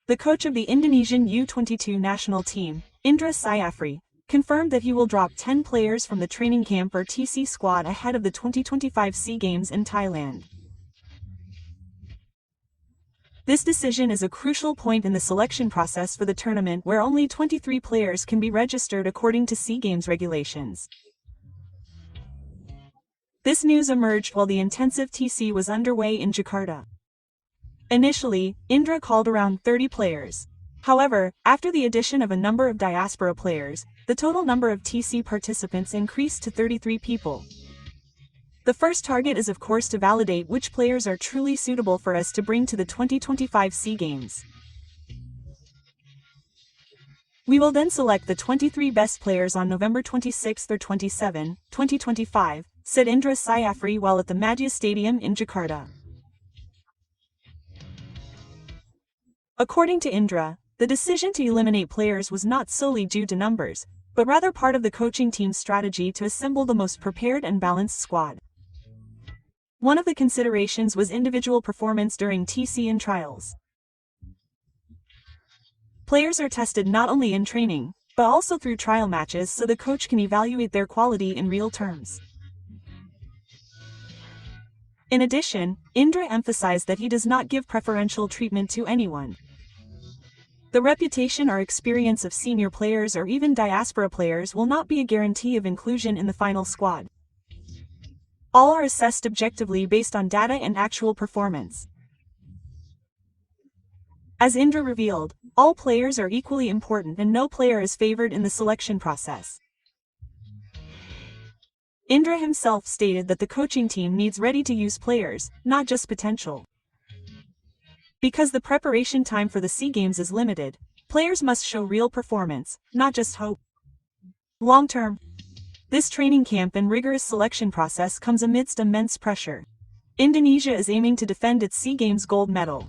The coach of the Indonesian U22 national team, Indra Syafri, confirmed that he will drop 10 players from the training camp or TC squad ahead of the 2025 SEA Games in Thailand. This decision is a crucial point in the selection process for the tournament, where only 23 players can be registered according to SEA Games regulations. This news emerged while the intensive TC was underway in Jakarta. Initially, Indra called around 30 players. However, after the addition of a number of diaspora players, the total number of TC participants increased to 33 people. The first target is of course to validate which players are truly suitable for us to bring to the 2025 SEA Games. We will then select the 23 best players on November 26 or 27, 2025, said Indra Syafri while at the Madia Stadium in Jakarta. According to Indra, the decision to eliminate players was not solely due to numbers, but rather part of the coaching team's strategy to assemble the most prepared and balanced squad. One of the considerations was individual performance during TC and trials. Players are tested not only in training, but also through trial matches so the coach can evaluate their quality in real terms. In addition, Indra emphasized that he does not give preferential treatment to anyone. The reputation or experience of senior players or even diaspora players will not be a guarantee of inclusion in the final squad. All are assessed objectively based on data and actual performance. As Indra revealed, all players are equally important and no player is favored in the selection process. Indra himself stated that the coaching team needs ready-to-use players, not just potential. Because the preparation time for the SEA Games is limited, players must show real performance, not just hope. Long-term, this training camp and rigorous selection process comes amidst immense pressure. Indonesia is aiming to defend its SEA Games gold medal.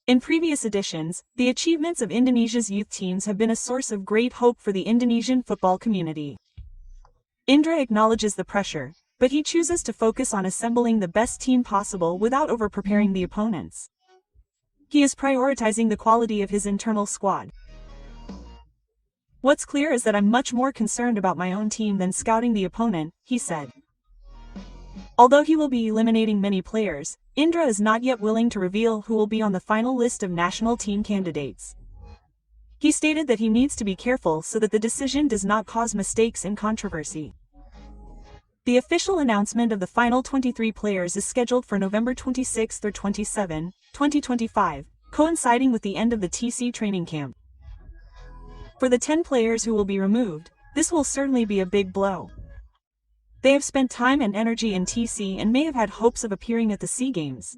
In previous editions, the achievements of Indonesia's youth teams have been a source of great hope for the Indonesian football community. Indra acknowledges the pressure, but he chooses to focus on assembling the best team possible without over-preparing the opponents. He is prioritizing the quality of his internal squad. What's clear is that I'm much more concerned about my own team than scouting the opponent, he said. Although he will be eliminating many players, Indra is not yet willing to reveal who will be on the final list of national team candidates. He stated that he needs to be careful so that the decision does not cause mistakes and controversy. The official announcement of the final 23 players is scheduled for November 26 or 27, 2025, coinciding with the end of the TC training camp. For the 10 players who will be removed, this will certainly be a big blow. They have spent time and energy in TC and may have had hopes of appearing at the SEA Games.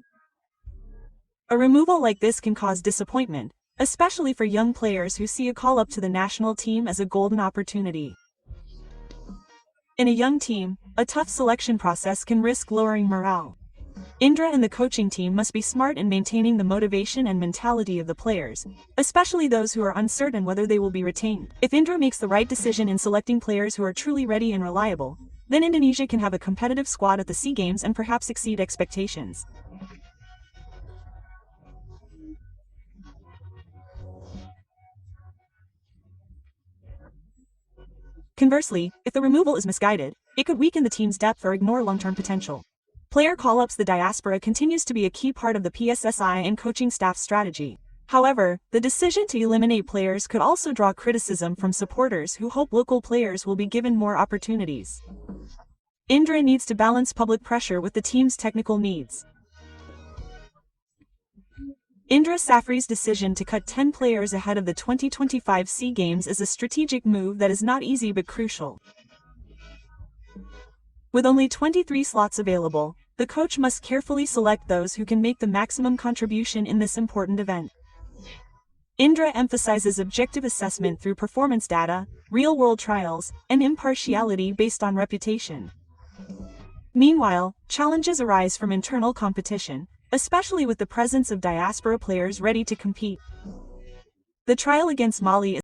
A removal like this can cause disappointment, especially for young players who see a call-up to the national team as a golden opportunity. In a young team, a tough selection process can risk lowering morale. Indra and the coaching team must be smart in maintaining the motivation and mentality of the players, especially those who are uncertain whether they will be retained. If Indra makes the right decision in selecting players who are truly ready and reliable, then Indonesia can have a competitive squad at the SEA Games and perhaps exceed expectations. Conversely, if the removal is misguided, it could weaken the team's depth or ignore long-term potential. Player call-ups. The diaspora continues to be a key part of the PSSI and coaching staff's strategy. However, the decision to eliminate players could also draw criticism from supporters who hope local players will be given more opportunities. Indra needs to balance public pressure with the team's technical needs. Indra Syafri's decision to cut 10 players ahead of the 2025 SEA Games is a strategic move that is not easy but crucial. With only 23 slots available, the coach must carefully select those who can make the maximum contribution in this important event. Indra emphasizes objective assessment through performance data, real-world trials, and impartiality based on reputation. Meanwhile, challenges arise from internal competition, especially with the presence of diaspora players ready to compete. The trial against Mali is